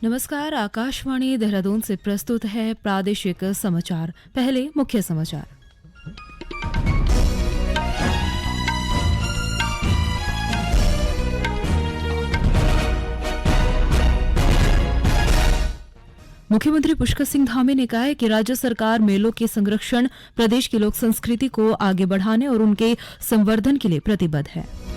नमस्कार, आकाशवाणी देहरादून से प्रस्तुत है प्रादेशिक समाचार। पहले मुख्य समाचार। मुख्यमंत्री पुष्कर सिंह धामी ने कहा है कि राज्य सरकार मेलों के संरक्षण, प्रदेश की लोक संस्कृति को आगे बढ़ाने और उनके संवर्धन के लिए प्रतिबद्ध है।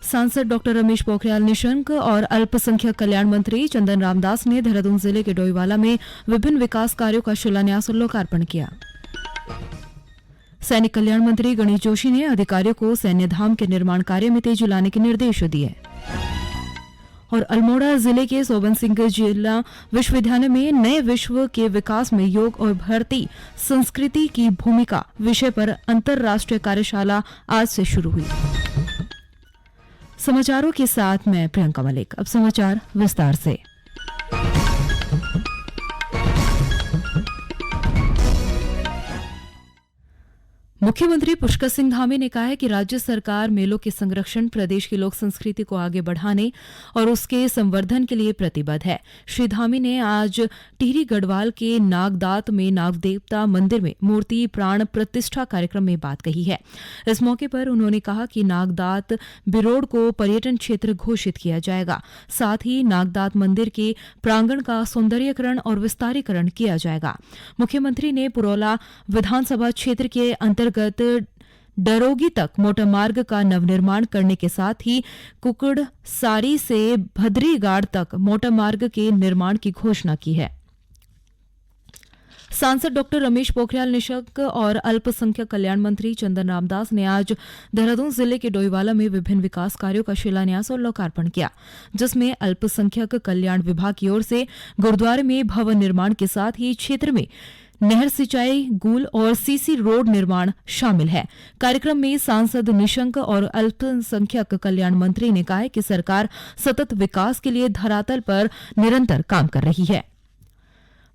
सांसद डॉक्टर रमेश पोखरियाल निशंक और अल्पसंख्यक कल्याण मंत्री चंदन रामदास ने देहरादून जिले के डोईवाला में विभिन्न विकास कार्यों का शिलान्यास और लोकार्पण किया। सैनिक कल्याण मंत्री गणेश जोशी ने अधिकारियों को सैन्य धाम के निर्माण कार्य में तेजी लाने के निर्देश दिए। और अल्मोड़ा जिले के सोबन सिंह जिला विश्वविद्यालय में नए विश्व के विकास में योग और भारतीय संस्कृति की भूमिका विषय पर अंतर्राष्ट्रीय कार्यशाला आज से शुरू हुई। समाचारों के साथ मैं प्रियंका मलिक। अब समाचार विस्तार से। मुख्यमंत्री पुष्कर सिंह धामी ने कहा है कि राज्य सरकार मेलों के संरक्षण, प्रदेश की लोक संस्कृति को आगे बढ़ाने और उसके संवर्धन के लिए प्रतिबद्ध है। श्री धामी ने आज टिहरी गढ़वाल के नागदात में नागदेवता मंदिर में मूर्ति प्राण प्रतिष्ठा कार्यक्रम में बात कही है। इस मौके पर उन्होंने कहा कि नागदात बिरोड़ को पर्यटन क्षेत्र घोषित किया जाएगा। साथ ही नागदात मंदिर के प्रांगण का सौंदर्यीकरण और विस्तारीकरण किया जाएगा। मुख्यमंत्री ने पुरौला विधानसभा क्षेत्र के अंतर्गत डरोगी तक मोटरमार्ग का नवनिर्माण करने के साथ ही कुकड़सारी से भद्रीगाड़ तक मोटरमार्ग के निर्माण की घोषणा की है। सांसद डॉक्टर रमेश पोखरियाल निशंक और अल्पसंख्यक कल्याण मंत्री चंदन रामदास ने आज देहरादून जिले के डोईवाला में विभिन्न विकास कार्यों का शिलान्यास और लोकार्पण किया, जिसमें अल्पसंख्यक कल्याण विभाग की ओर से गुरुद्वारे में भवन निर्माण के साथ ही क्षेत्र में नहर सिंचाई, गूल और सीसी रोड निर्माण शामिल है। कार्यक्रम में सांसद निशंक और अल्पसंख्यक कल्याण मंत्री ने कहा कि सरकार सतत विकास के लिए धरातल पर निरंतर काम कर रही है।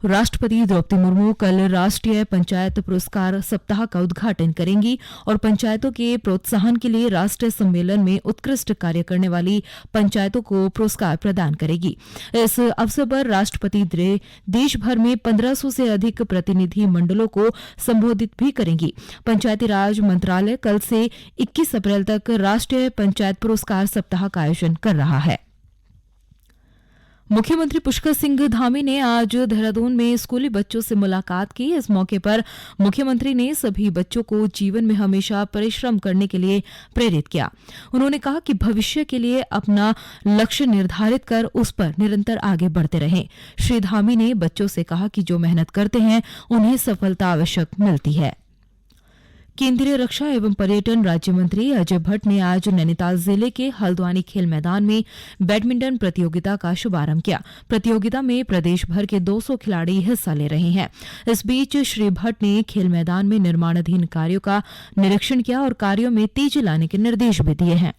राष्ट्रपति द्रौपदी मुर्मू कल राष्ट्रीय पंचायत पुरस्कार सप्ताह का उद्घाटन करेंगी और पंचायतों के प्रोत्साहन के लिए राष्ट्रीय सम्मेलन में उत्कृष्ट कार्य करने वाली पंचायतों को पुरस्कार प्रदान करेगी। इस अवसर पर राष्ट्रपति देश भर में 1500 से अधिक प्रतिनिधि मंडलों को संबोधित भी करेंगी। पंचायती राज मंत्रालय कल से 21 अप्रैल तक राष्ट्रीय पंचायत पुरस्कार सप्ताह का आयोजन कर रहा है। मुख्यमंत्री पुष्कर सिंह धामी ने आज देहरादून में स्कूली बच्चों से मुलाकात की। इस मौके पर मुख्यमंत्री ने सभी बच्चों को जीवन में हमेशा परिश्रम करने के लिए प्रेरित किया। उन्होंने कहा कि भविष्य के लिए अपना लक्ष्य निर्धारित कर उस पर निरंतर आगे बढ़ते रहें। श्री धामी ने बच्चों से कहा कि जो मेहनत करते हैं उन्हें सफलता अवश्य मिलती है। केंद्रीय रक्षा एवं पर्यटन राज्य मंत्री अजय भट्ट ने आज नैनीताल जिले के हल्द्वानी खेल मैदान में बैडमिंटन प्रतियोगिता का शुभारंभ किया। प्रतियोगिता में प्रदेश भर के 200 खिलाड़ी हिस्सा ले रहे हैं। इस बीच श्री भट्ट ने खेल मैदान में निर्माणाधीन कार्यों का निरीक्षण किया और कार्यों में तेजी लाने के निर्देश भी दिए हैं।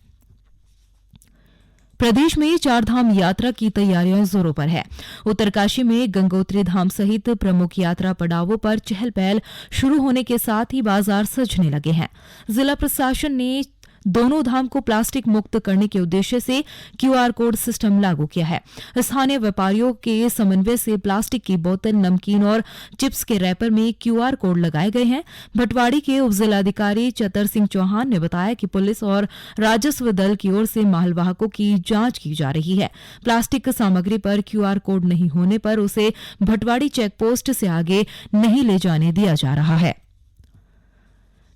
प्रदेश में चारधाम यात्रा की तैयारियां जोरों पर है। उत्तरकाशी में गंगोत्री धाम सहित प्रमुख यात्रा पड़ावों पर चहल पहल शुरू होने के साथ ही बाजार सजने लगे हैं। जिला प्रशासन ने दोनों धाम को प्लास्टिक मुक्त करने के उद्देश्य से क्यूआर कोड सिस्टम लागू किया है। स्थानीय व्यापारियों के समन्वय से प्लास्टिक की बोतल, नमकीन और चिप्स के रैपर में क्यूआर कोड लगाए गए हैं। भटवाड़ी के उपजिलाधिकारी चतर सिंह चौहान ने बताया कि पुलिस और राजस्व दल की ओर से मालवाहकों की जांच की जा रही है। प्लास्टिक सामग्री पर क्यूआर कोड नहीं होने पर उसे भटवाड़ी चेकपोस्ट से आगे नहीं ले जाने दिया जा रहा है।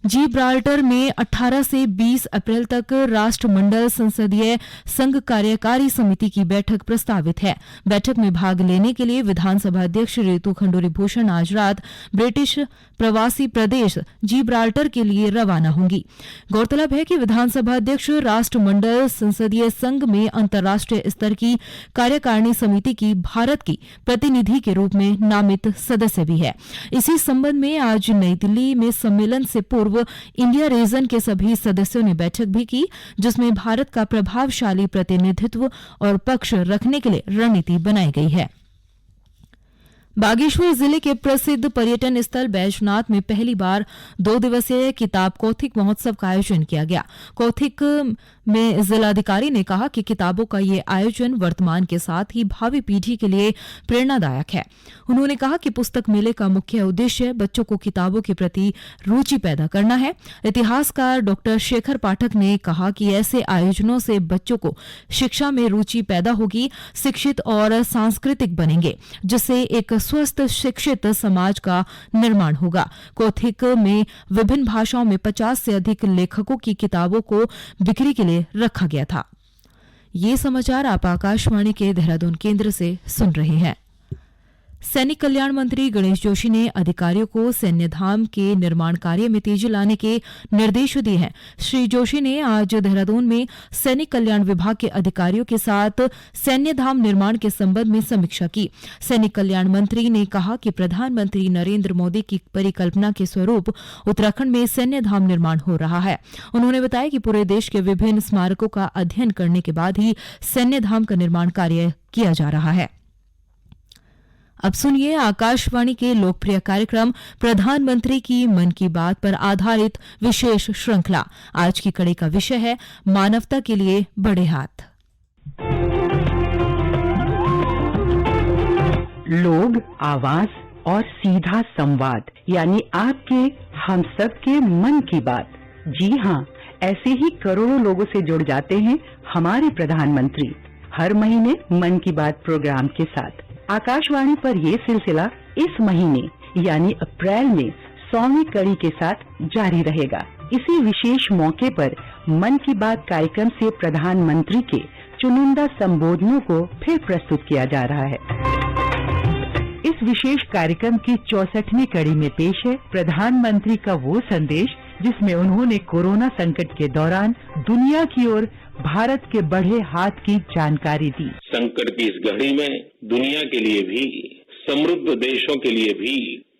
जिब्राल्टर में 18 से 20 अप्रैल तक राष्ट्रमंडल संसदीय संघ कार्यकारी समिति की बैठक प्रस्तावित है। बैठक में भाग लेने के लिए विधानसभा अध्यक्ष ऋतु खंडूरी भूषण आज रात ब्रिटिश प्रवासी प्रदेश जिब्राल्टर के लिए रवाना होंगी। गौरतलब है कि विधानसभा अध्यक्ष राष्ट्रमंडल संसदीय संघ में अंतर्राष्ट्रीय स्तर की कार्यकारिणी समिति की भारत की प्रतिनिधि के रूप में नामित सदस्य भी है। इसी संबंध में आज नई दिल्ली में सम्मेलन से पूर्व इंडिया रीजन के सभी सदस्यों ने बैठक भी की, जिसमें भारत का प्रभावशाली प्रतिनिधित्व और पक्ष रखने के लिए रणनीति बनाई गई है। बागेश्वर जिले के प्रसिद्ध पर्यटन स्थल बैजनाथ में पहली बार 2 दिवसीय किताब कौथिक महोत्सव का आयोजन किया गया। कौथिक में जिलाधिकारी ने कहा कि किताबों का ये आयोजन वर्तमान के साथ ही भावी पीढ़ी के लिए प्रेरणादायक है। उन्होंने कहा कि पुस्तक मेले का मुख्य उद्देश्य बच्चों को किताबों के प्रति रुचि पैदा करना है। इतिहासकार डॉक्टर शेखर पाठक ने कहा कि ऐसे आयोजनों से बच्चों को शिक्षा में रुचि पैदा होगी, शिक्षित और सांस्कृतिक बनेंगे, जिससे एक स्वस्थ शिक्षित समाज का निर्माण होगा। कौथिक में विभिन्न भाषाओं में 50 से अधिक लेखकों की किताबों को बिक्री के लिए रखा गया था। ये समाचार आप आकाशवाणी के देहरादून केंद्र से सुन रहे हैं। सैनिक कल्याण मंत्री गणेश जोशी ने अधिकारियों को सैन्य धाम के निर्माण कार्य में तेजी लाने के निर्देश दिए हैं। श्री जोशी ने आज देहरादून में सैनिक कल्याण विभाग के अधिकारियों के साथ सैन्य धाम निर्माण के संबंध में समीक्षा की। सैनिक कल्याण मंत्री ने कहा कि प्रधानमंत्री नरेंद्र मोदी की परिकल्पना के स्वरूप उत्तराखंड में सैन्य धाम निर्माण हो रहा है। उन्होंने बताया कि पूरे देश के विभिन्न स्मारकों का अध्ययन करने के बाद ही सैन्य धाम का निर्माण कार्य किया जा रहा है। अब सुनिए आकाशवाणी के लोकप्रिय कार्यक्रम प्रधानमंत्री की मन की बात पर आधारित विशेष श्रृंखला। आज की कड़ी का विषय है मानवता के लिए बड़े हाथ। लोग, आवाज और सीधा संवाद, यानी आपके हम सब के मन की बात। जी हाँ, ऐसे ही करोड़ों लोगों से जुड़ जाते हैं हमारे प्रधानमंत्री हर महीने मन की बात प्रोग्राम के साथ। आकाशवाणी पर ये सिलसिला इस महीने यानी अप्रैल में 100वीं कड़ी के साथ जारी रहेगा। इसी विशेष मौके पर मन की बात कार्यक्रम से प्रधानमंत्री के चुनिंदा संबोधनों को फिर प्रस्तुत किया जा रहा है। इस विशेष कार्यक्रम की 64वीं कड़ी में पेश है प्रधानमंत्री का वो संदेश जिसमें उन्होंने कोरोना संकट के दौरान दुनिया की ओर भारत के बढ़े हाथ की जानकारी दी। संकट की इस घड़ी में दुनिया के लिए भी, समृद्ध देशों के लिए भी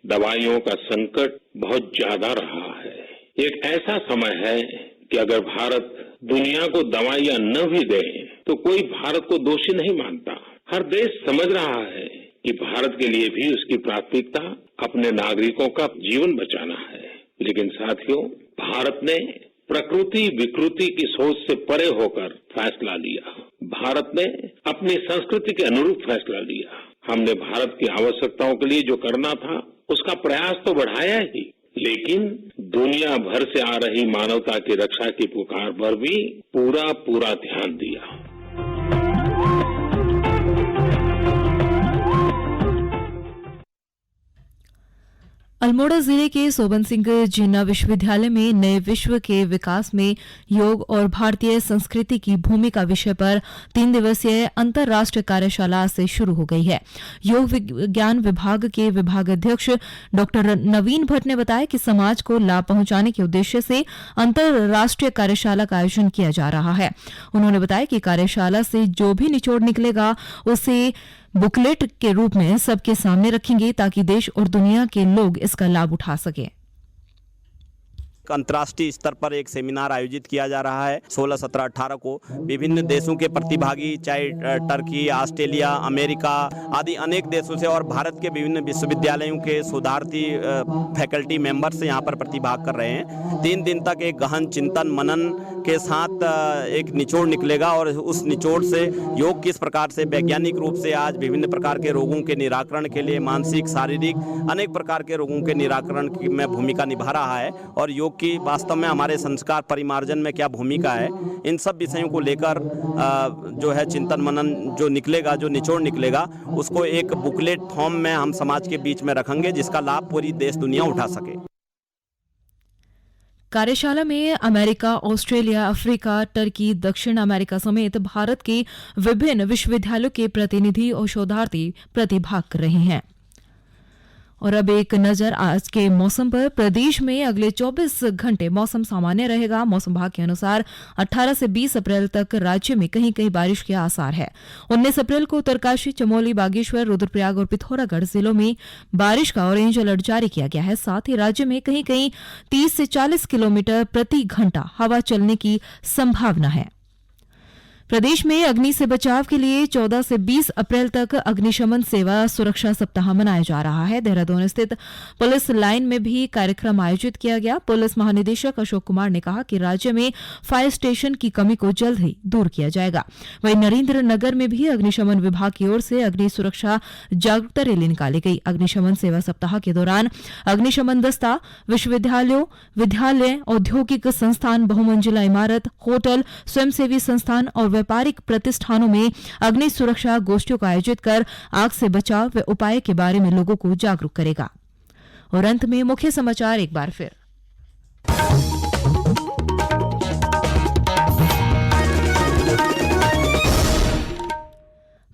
दवाइयों का संकट बहुत ज्यादा रहा है। एक ऐसा समय है कि अगर भारत दुनिया को दवाइयां न भी दे तो कोई भारत को दोषी नहीं मानता। हर देश समझ रहा है कि भारत के लिए भी उसकी प्राथमिकता अपने नागरिकों का जीवन बचाना है। लेकिन साथियों, भारत ने प्रकृति विकृति की सोच से परे होकर फैसला लिया। भारत ने अपनी संस्कृति के अनुरूप फैसला लिया। हमने भारत की आवश्यकताओं के लिए जो करना था उसका प्रयास तो बढ़ाया ही, लेकिन दुनिया भर से आ रही मानवता की रक्षा की पुकार पर भी पूरा ध्यान दिया। अल्मोड़ा जिले के सोबन सिंह जिन्ना विश्वविद्यालय में नए विश्व के विकास में योग और भारतीय संस्कृति की भूमिका विषय पर 3 दिवसीय अंतर्राष्ट्रीय कार्यशाला आज से शुरू हो गई है। योग विज्ञान विभाग के विभागाध्यक्ष डॉक्टर नवीन भट्ट ने बताया कि समाज को लाभ पहुंचाने के उद्देश्य से अंतर्राष्ट्रीय कार्यशाला का आयोजन किया जा रहा है। उन्होंने बताया कि कार्यशाला से जो भी निचोड़ निकलेगा उसे बुकलेट के रूप में सबके सामने रखेंगे ताकि देश और दुनिया के लोग इसका लाभ उठा सकें। अंतर्राष्ट्रीय स्तर पर एक सेमिनार आयोजित किया जा रहा है 16, 17, 18 को। विभिन्न देशों के प्रतिभागी, चाहे टर्की, ऑस्ट्रेलिया, अमेरिका आदि अनेक देशों से और भारत के विभिन्न विश्वविद्यालयों के शोधार्थी फैकल्टी मेंबर्स यहाँ पर प्रतिभाग कर रहे हैं। 3 दिन तक एक गहन चिंतन मनन के साथ एक निचोड़ निकलेगा और उस निचोड़ से योग किस प्रकार से वैज्ञानिक रूप से आज विभिन्न प्रकार के रोगों के निराकरण के लिए, मानसिक, शारीरिक अनेक प्रकार के रोगों के निराकरण में भूमिका निभा रहा है और योग की वास्तव में हमारे संस्कार परिमार्जन में क्या भूमिका है, इन सब विषयों को लेकर जो है चिंतन मनन जो निकलेगा, जो निचोड़ निकलेगा, उसको एक बुकलेट फॉर्म में हम समाज के बीच में रखेंगे जिसका लाभ पूरी देश दुनिया उठा सके। कार्यशाला में अमेरिका, ऑस्ट्रेलिया, अफ्रीका, टर्की, दक्षिण अमेरिका समेत भारत के विभिन्न विश्वविद्यालयों के प्रतिनिधि और शोधार्थी प्रतिभाग कर रहे हैं। और अब एक नजर आज के मौसम पर। प्रदेश में अगले 24 घंटे मौसम सामान्य रहेगा। मौसम विभाग के अनुसार 18 से 20 अप्रैल तक राज्य में कहीं कहीं बारिश के आसार है। 19 अप्रैल को उत्तरकाशी, चमोली, बागेश्वर, रुद्रप्रयाग और पिथौरागढ़ जिलों में बारिश का ऑरेंज अलर्ट जारी किया गया है। साथ ही राज्य में कहीं कहीं 30 से 40 किलोमीटर प्रति घंटा हवा चलने की संभावना है। प्रदेश में अग्नि से बचाव के लिए 14 से 20 अप्रैल तक अग्निशमन सेवा सुरक्षा सप्ताह मनाया जा रहा है। देहरादून स्थित पुलिस लाइन में भी कार्यक्रम आयोजित किया गया। पुलिस महानिदेशक अशोक कुमार ने कहा कि राज्य में फायर स्टेशन की कमी को जल्द ही दूर किया जाएगा। वहीं नरेंद्र नगर में भी अग्निशमन विभाग की ओर से अग्नि सुरक्षा जागरूकता रैली निकाली गई। अग्निशमन सेवा सप्ताह के दौरान अग्निशमन दस्ता, विश्वविद्यालयों, विद्यालय, औद्योगिक संस्थान, बहुमंजिला इमारत, होटल, स्वयंसेवी संस्थान और व्यापारिक प्रतिष्ठानों में अग्नि सुरक्षा गोष्ठियों का आयोजित कर आग से बचाव व उपाय के बारे में लोगों को जागरूक करेगा। और अंत में मुख्य समाचार एक बार फिर।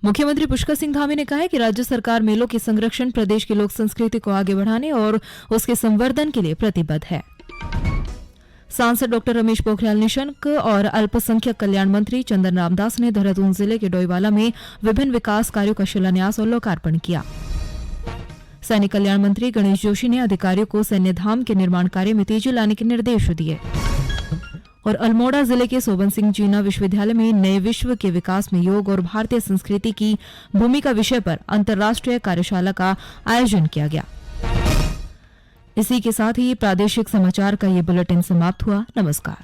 मुख्यमंत्री पुष्कर सिंह धामी ने कहा है कि राज्य सरकार मेलों के संरक्षण, प्रदेश की लोक संस्कृति को आगे बढ़ाने और उसके संवर्धन के लिए प्रतिबद्ध है। सांसद डॉक्टर रमेश पोखरियाल निशंक और अल्पसंख्यक कल्याण मंत्री चंदन रामदास ने देहरादून जिले के डोईवाला में विभिन्न विकास कार्यों का शिलान्यास और लोकार्पण किया। सैनिक कल्याण मंत्री गणेश जोशी ने अधिकारियों को सैन्य धाम के निर्माण कार्य में तेजी लाने के निर्देश दिए। और अल्मोड़ा जिले के सोबन सिंह जीना विश्वविद्यालय में नए विश्व के विकास में योग और भारतीय संस्कृति की भूमिका विषय पर अंतर्राष्ट्रीय कार्यशाला का आयोजन किया गया। इसी के साथ ही प्रादेशिक समाचार का ये बुलेटिन समाप्त हुआ। नमस्कार।